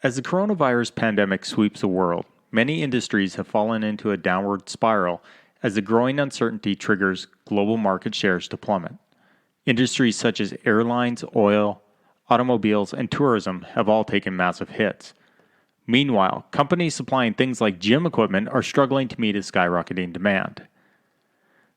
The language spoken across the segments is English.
As the coronavirus pandemic sweeps the world, many industries have fallen into a downward spiral as the growing uncertainty triggers global market shares to plummet. Industries such as airlines, oil, automobiles, and tourism have all taken massive hits. Meanwhile, companies supplying things like gym equipment are struggling to meet a skyrocketing demand.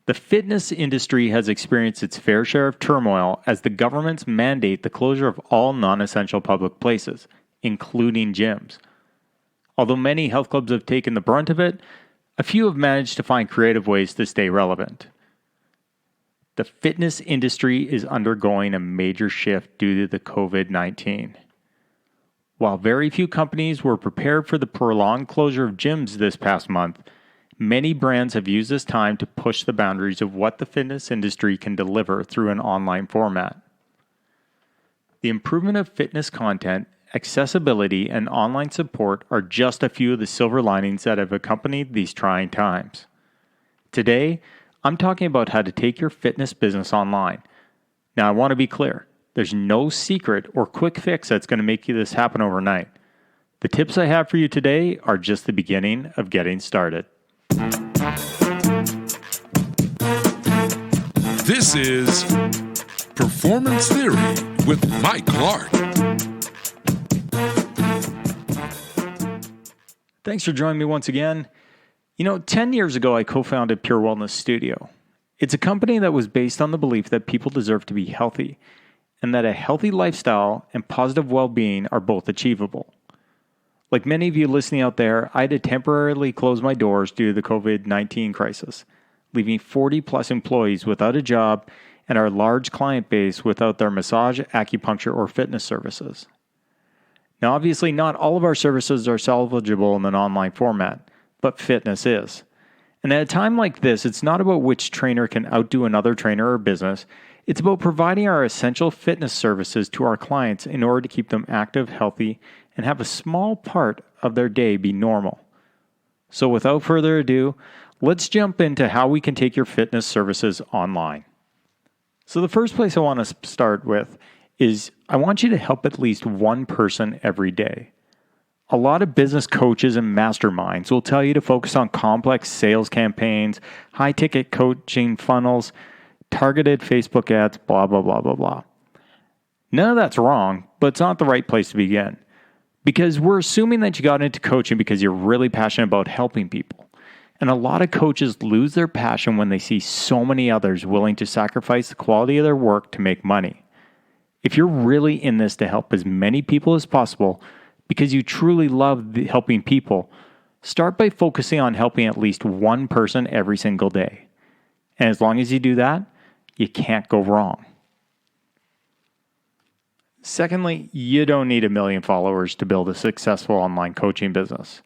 The fitness industry has experienced its fair share of turmoil as the governments mandate the closure of all non-essential public places, including gyms. Although many health clubs have taken the brunt of it, a few have managed to find creative ways to stay relevant. The fitness industry is undergoing a major shift due to the COVID-19. While very few companies were prepared for the prolonged closure of gyms this past month, many brands have used this time to push the boundaries of what the fitness industry can deliver through an online format. The improvement of fitness content, accessibility, and online support are just a few of the silver linings that have accompanied these trying times. Today, I'm talking about how to take your fitness business online. Now, I want to be clear. There's no secret or quick fix that's going to make this happen overnight. The tips I have for you today are just the beginning of getting started. This is Performance Theory with Mike Clark. Thanks for joining me once again. 10 years ago, I co-founded Pure Wellness Studio. It's a company that was based on the belief that people deserve to be healthy and that a healthy lifestyle and positive well-being are both achievable. Like many of you listening out there, I had to temporarily close my doors due to the COVID-19 crisis, leaving 40 plus employees without a job and our large client base without their massage, acupuncture, or fitness services. Now, obviously, not all of our services are salvageable in an online format, but fitness is. And at a time like this, it's not about which trainer can outdo another trainer or business. It's about providing our essential fitness services to our clients in order to keep them active, healthy, and have a small part of their day be normal. So without further ado, let's jump into how we can take your fitness services online. So the first place I want to start with is I want you to help at least one person every day. A lot of business coaches and masterminds will tell you to focus on complex sales campaigns, high-ticket coaching funnels, targeted Facebook ads, blah, blah, blah, blah, blah. None of that's wrong, but it's not the right place to begin. Because we're assuming that you got into coaching because you're really passionate about helping people. And a lot of coaches lose their passion when they see so many others willing to sacrifice the quality of their work to make money. If you're really in this to help as many people as possible, because you truly love helping people, start by focusing on helping at least one person every single day. And as long as you do that, you can't go wrong. Secondly, you don't need 1 million followers to build a successful online coaching business.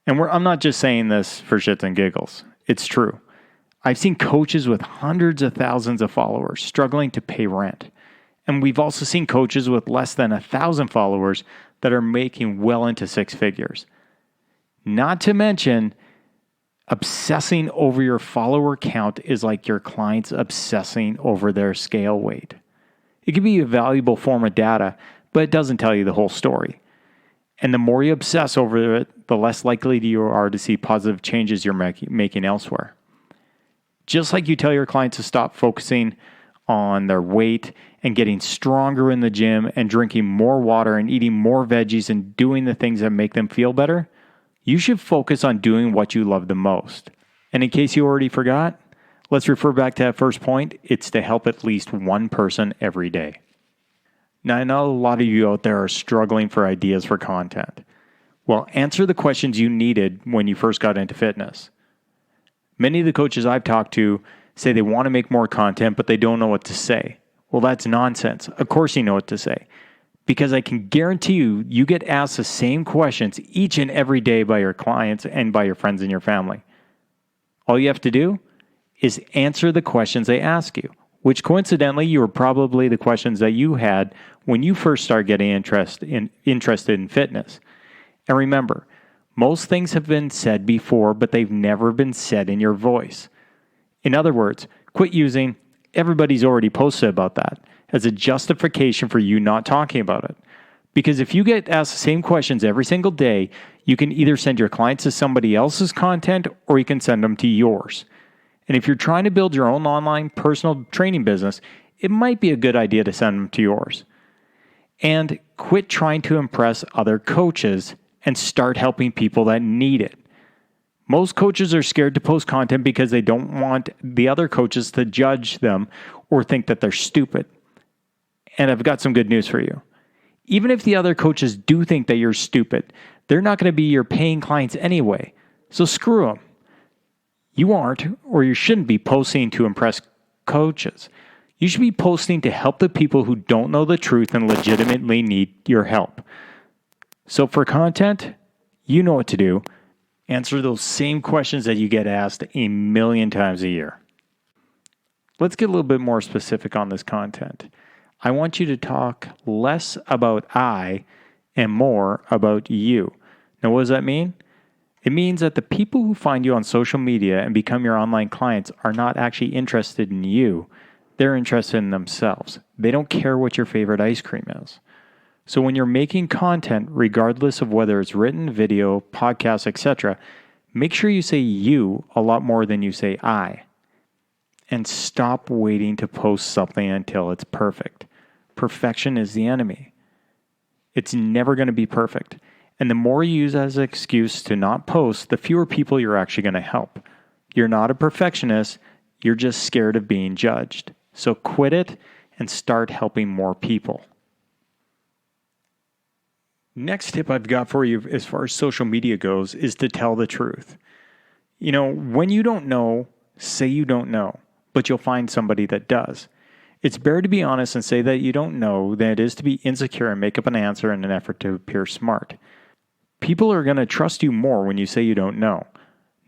And I'm not just saying this for shits and giggles. It's true. I've seen coaches with hundreds of thousands of followers struggling to pay rent. And we've also seen coaches with less than 1,000 followers that are making well into 6 figures. Not to mention, obsessing over your follower count is like your clients obsessing over their scale weight. It can be a valuable form of data, but it doesn't tell you the whole story. And the more you obsess over it, the less likely you are to see positive changes you're making elsewhere. Just like you tell your clients to stop focusing on their weight and getting stronger in the gym and drinking more water and eating more veggies and doing the things that make them feel better, you should focus on doing what you love the most. And in case you already forgot, let's refer back to that first point. It's to help at least one person every day. Now, I know a lot of you out there are struggling for ideas for content. Well, answer the questions you needed when you first got into fitness. Many of the coaches I've talked to say they want to make more content, but they don't know what to say. Well, that's nonsense. Of course you know what to say. Because I can guarantee you, you get asked the same questions each and every day by your clients and by your friends and your family. All you have to do is answer the questions they ask you, which coincidentally, you were probably the questions that you had when you first started getting interested in fitness. And remember, most things have been said before, but they've never been said in your voice. In other words, quit using "everybody's already posted about that" as a justification for you not talking about it. Because if you get asked the same questions every single day, you can either send your clients to somebody else's content or you can send them to yours. And if you're trying to build your own online personal training business, it might be a good idea to send them to yours. And quit trying to impress other coaches and start helping people that need it. Most coaches are scared to post content because they don't want the other coaches to judge them or think that they're stupid. And I've got some good news for you. Even if the other coaches do think that you're stupid, they're not going to be your paying clients anyway. So screw them. You aren't, or you shouldn't be posting to impress coaches. You should be posting to help the people who don't know the truth and legitimately need your help. So for content, you know what to do. Answer those same questions that you get asked a million times a year. Let's get a little bit more specific on this content. I want you to talk less about I and more about you. Now, what does that mean? It means that the people who find you on social media and become your online clients are not actually interested in you. They're interested in themselves. They don't care what your favorite ice cream is. So when you're making content, regardless of whether it's written, video, podcast, etc., make sure you say you a lot more than you say I. And stop waiting to post something until it's perfect. Perfection is the enemy. It's never going to be perfect. And the more you use as an excuse to not post, the fewer people you're actually going to help. You're not a perfectionist. You're just scared of being judged. So quit it and start helping more people. Next tip I've got for you as far as social media goes is to tell the truth. You know, when you don't know, say you don't know, but you'll find somebody that does. It's better to be honest and say that you don't know than it is to be insecure and make up an answer in an effort to appear smart. People are going to trust you more when you say you don't know.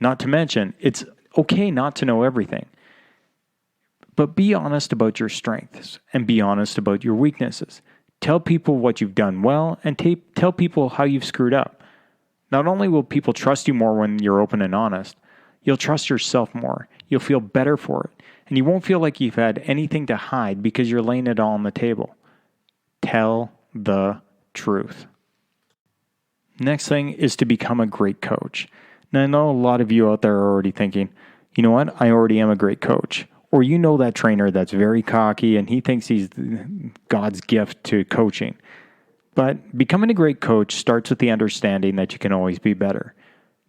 Not to mention, it's okay not to know everything. But be honest about your strengths and be honest about your weaknesses. Tell people what you've done well and tell people how you've screwed up. Not only will people trust you more when you're open and honest, you'll trust yourself more. You'll feel better for it. And you won't feel like you've had anything to hide because you're laying it all on the table. Tell the truth. Next thing is to become a great coach. Now, I know a lot of you out there are already thinking, you know what, I already am a great coach. Or you know that trainer that's very cocky and he thinks he's God's gift to coaching. But becoming a great coach starts with the understanding that you can always be better.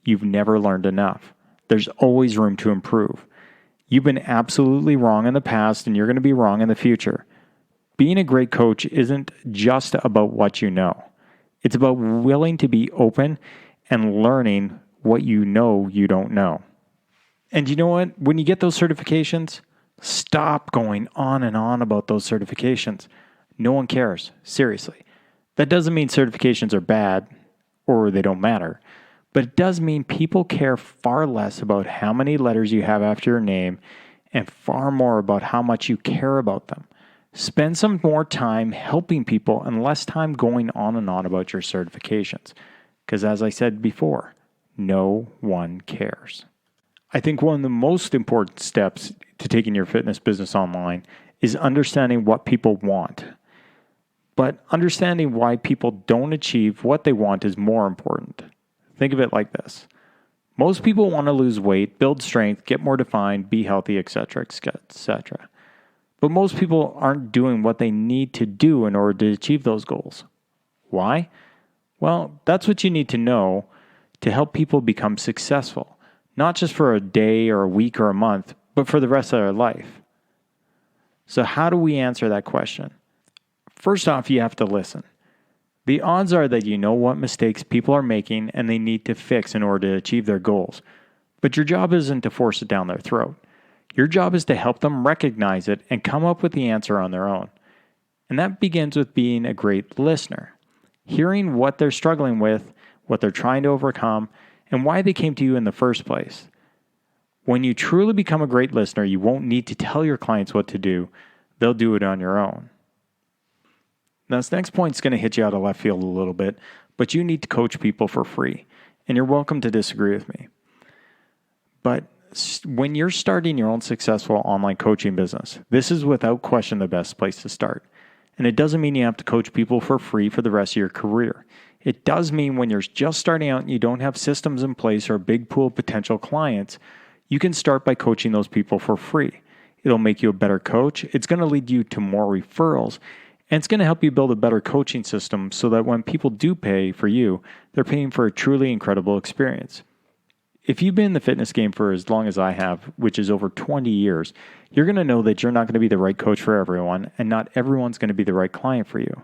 You've never learned enough. There's always room to improve. You've been absolutely wrong in the past and you're going to be wrong in the future. Being a great coach isn't just about what you know. It's about willing to be open and learning what you know you don't know. And you know what? When you get those certifications, stop going on and on about those certifications. No one cares. Seriously. That doesn't mean certifications are bad or they don't matter. But it does mean people care far less about how many letters you have after your name and far more about how much you care about them. Spend some more time helping people and less time going on and on about your certifications. Because as I said before, no one cares. I think one of the most important steps to taking your fitness business online is understanding what people want. But understanding why people don't achieve what they want is more important. Think of it like this. Most people want to lose weight, build strength, get more defined, be healthy, etc., etc. But most people aren't doing what they need to do in order to achieve those goals. Why? Well, that's what you need to know to help people become successful. Not just for a day or a week or a month, but for the rest of their life. So how do we answer that question? First off, you have to listen. The odds are that you know what mistakes people are making and they need to fix in order to achieve their goals. But your job isn't to force it down their throat. Your job is to help them recognize it and come up with the answer on their own. And that begins with being a great listener. Hearing what they're struggling with, what they're trying to overcome, and why they came to you in the first place. When you truly become a great listener, you won't need to tell your clients what to do. They'll do it on your own. Now, this next point is going to hit you out of left field a little bit, but you need to coach people for free, and you're welcome to disagree with me. But when you're starting your own successful online coaching business, this is without question the best place to start. And it doesn't mean you have to coach people for free for the rest of your career. It does mean when you're just starting out and you don't have systems in place or a big pool of potential clients, you can start by coaching those people for free. It'll make you a better coach. It's going to lead you to more referrals. And it's going to help you build a better coaching system so that when people do pay for you, they're paying for a truly incredible experience. If you've been in the fitness game for as long as I have, which is over 20 years, you're going to know that you're not going to be the right coach for everyone, and not everyone's going to be the right client for you.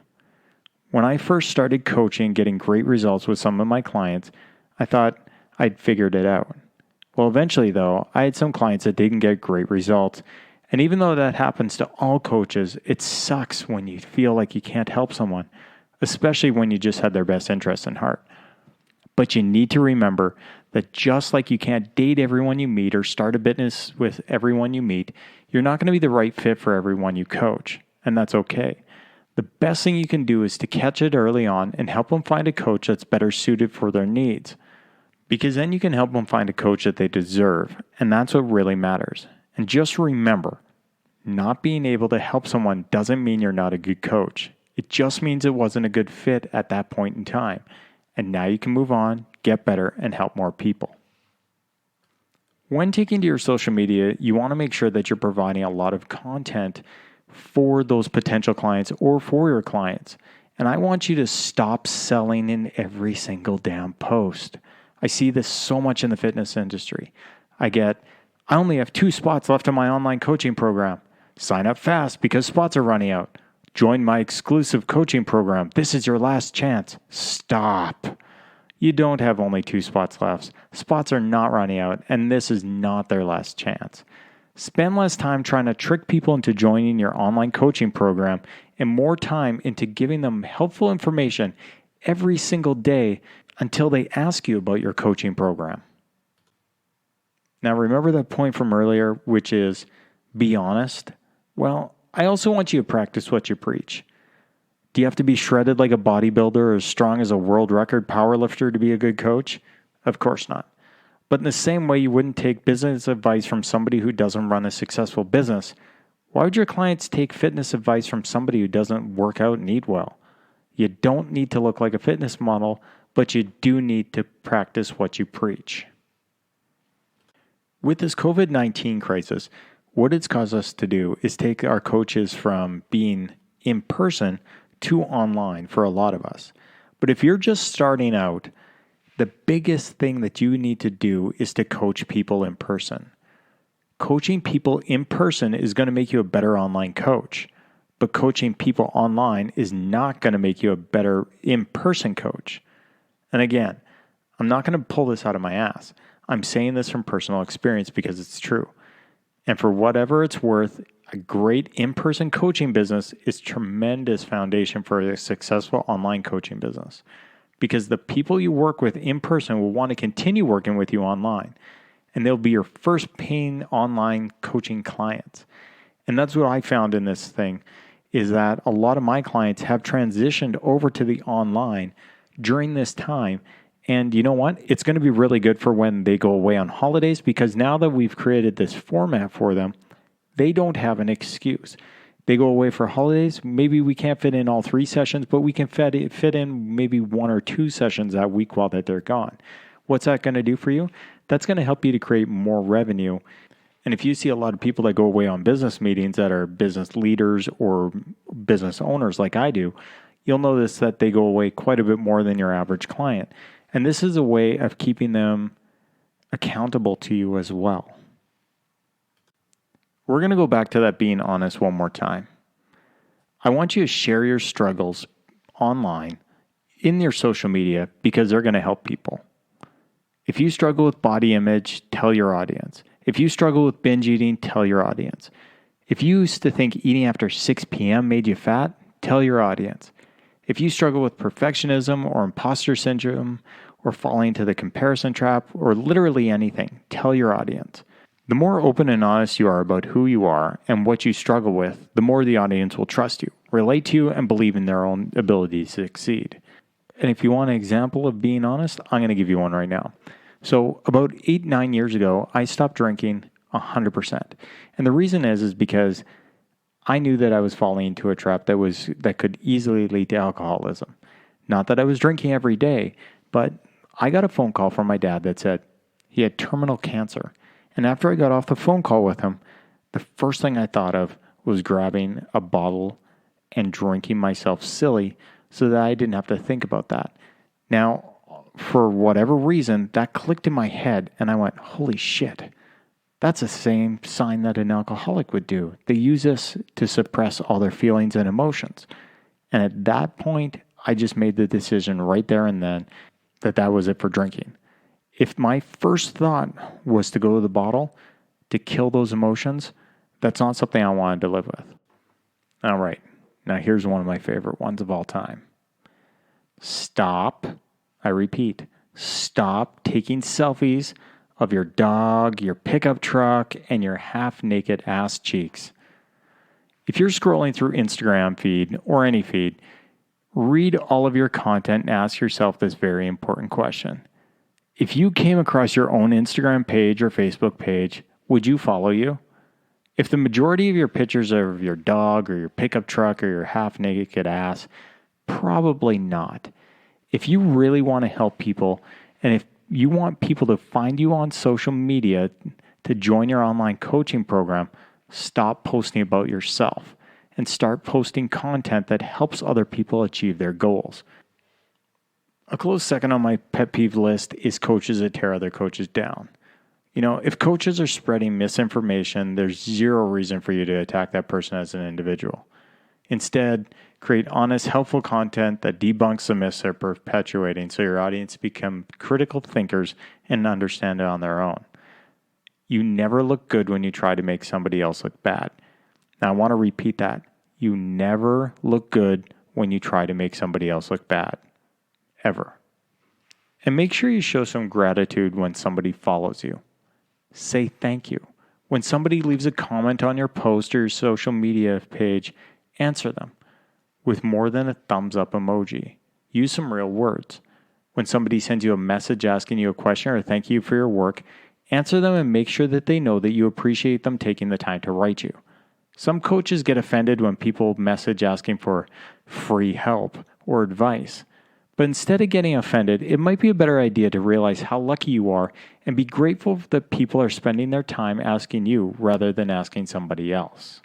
When I first started coaching and getting great results with some of my clients, I thought I'd figured it out. Well, eventually, though, I had some clients that didn't get great results. And even though that happens to all coaches, it sucks when you feel like you can't help someone, especially when you just had their best interests in heart. But you need to remember that just like you can't date everyone you meet or start a business with everyone you meet, you're not going to be the right fit for everyone you coach. And that's okay. The best thing you can do is to catch it early on and help them find a coach that's better suited for their needs. Because then you can help them find a coach that they deserve. And that's what really matters. And just remember, not being able to help someone doesn't mean you're not a good coach. It just means it wasn't a good fit at that point in time. And now you can move on, get better, and help more people. When taking to your social media, you want to make sure that you're providing a lot of content for those potential clients or for your clients. And I want you to stop selling in every single damn post. I see this so much in the fitness industry. I only have 2 spots left in my online coaching program. Sign up fast because spots are running out. Join my exclusive coaching program. This is your last chance. Stop. You don't have only 2 spots left. Spots are not running out, and this is not their last chance. Spend less time trying to trick people into joining your online coaching program and more time into giving them helpful information every single day until they ask you about your coaching program. Now, remember that point from earlier, which is be honest? Well, I also want you to practice what you preach. Do you have to be shredded like a bodybuilder or as strong as a world record powerlifter to be a good coach? Of course not. But in the same way you wouldn't take business advice from somebody who doesn't run a successful business, why would your clients take fitness advice from somebody who doesn't work out and eat well? You don't need to look like a fitness model, but you do need to practice what you preach. With this COVID-19 crisis, what it's caused us to do is take our coaches from being in person to online for a lot of us. But if you're just starting out, the biggest thing that you need to do is to coach people in person. Coaching people in person is going to make you a better online coach, but coaching people online is not going to make you a better in-person coach. And again, I'm not going to pull this out of my ass. I'm saying this from personal experience because it's true. And for whatever it's worth, a great in-person coaching business is a tremendous foundation for a successful online coaching business. Because the people you work with in person will want to continue working with you online. And they'll be your first paying online coaching clients. And that's what I found in this thing, is that a lot of my clients have transitioned over to the online during this time. And you know what? It's going to be really good for when they go away on holidays, because now that we've created this format for them, they don't have an excuse. They go away for holidays. Maybe we can't fit in all 3 sessions, but we can fit in maybe 1 or 2 sessions that week while that they're gone. What's that going to do for you? That's going to help you to create more revenue. And if you see a lot of people that go away on business meetings that are business leaders or business owners like I do, you'll notice that they go away quite a bit more than your average client. And this is a way of keeping them accountable to you as well. We're going to go back to that being honest one more time. I want you to share your struggles online in your social media because they're going to help people. If you struggle with body image, tell your audience. If you struggle with binge eating, tell your audience. If you used to think eating after 6 p.m. made you fat, tell your audience. If you struggle with perfectionism or imposter syndrome or falling into the comparison trap or literally anything, tell your audience. The more open and honest you are about who you are and what you struggle with, the more the audience will trust you, relate to you, and believe in their own ability to succeed. And if you want an example of being honest, I'm going to give you one right now. So about 8-9 years ago, I stopped drinking 100%. And the reason is because I knew that I was falling into a trap that could easily lead to alcoholism. Not that I was drinking every day, but I got a phone call from my dad that said he had terminal cancer. And after I got off the phone call with him, the first thing I thought of was grabbing a bottle and drinking myself silly so that I didn't have to think about that. Now, for whatever reason, that clicked in my head and I went, holy shit. That's the same sign that an alcoholic would do. They use this to suppress all their feelings and emotions. And at that point, I just made the decision right there and then that was it for drinking. If my first thought was to go to the bottle to kill those emotions, that's not something I wanted to live with. All right, now here's one of my favorite ones of all time. Stop, I repeat, stop taking selfies of your dog, your pickup truck, and your half-naked ass cheeks. If you're scrolling through Instagram feed or any feed, read all of your content and ask yourself this very important question. If you came across your own Instagram page or Facebook page, would you follow you? If the majority of your pictures are of your dog or your pickup truck or your half-naked ass, probably not. If you really want to help people, and if you want people to find you on social media to join your online coaching program, stop posting about yourself and start posting content that helps other people achieve their goals. A close second on my pet peeve list is coaches that tear other coaches down. You know, if coaches are spreading misinformation, there's zero reason for you to attack that person as an individual. Instead, create honest, helpful content that debunks the myths they're perpetuating so your audience become critical thinkers and understand it on their own. You never look good when you try to make somebody else look bad. Now, I want to repeat that. You never look good when you try to make somebody else look bad. Ever. And make sure you show some gratitude when somebody follows you. Say thank you. When somebody leaves a comment on your post or your social media page, answer them with more than a thumbs up emoji. Use some real words. When somebody sends you a message asking you a question or thank you for your work, answer them and make sure that they know that you appreciate them taking the time to write you. Some coaches get offended when people message asking for free help or advice. But instead of getting offended, it might be a better idea to realize how lucky you are and be grateful that people are spending their time asking you rather than asking somebody else.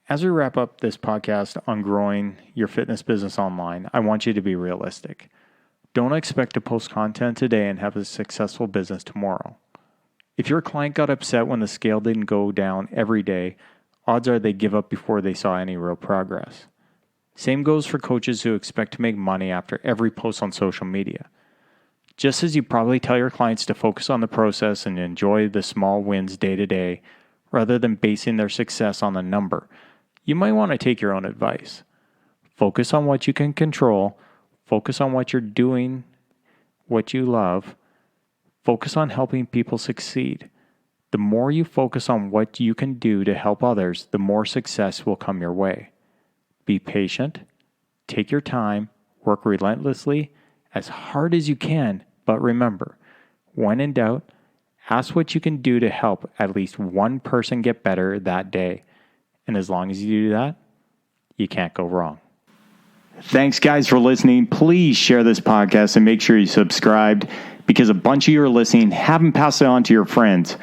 As we wrap up this podcast on growing your fitness business online, I want you to be realistic. Don't expect to post content today and have a successful business tomorrow. If your client got upset when the scale didn't go down every day, odds are they'd give up before they saw any real progress. Same goes for coaches who expect to make money after every post on social media. Just as you probably tell your clients to focus on the process and enjoy the small wins day to day, rather than basing their success on the number, you might want to take your own advice. Focus on what you can control. Focus on what you're doing, what you love. Focus on helping people succeed. The more you focus on what you can do to help others, the more success will come your way. Be patient, take your time, work relentlessly, as hard as you can, but remember, when in doubt, ask what you can do to help at least one person get better that day. And as long as you do that, you can't go wrong. Thanks, guys, for listening. Please share this podcast and make sure you subscribed because a bunch of you are listening haven't passed it on to your friends.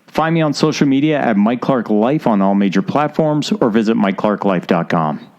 Find me on social media at Mike Clark Life on all major platforms or visit MikeClarkLife.com.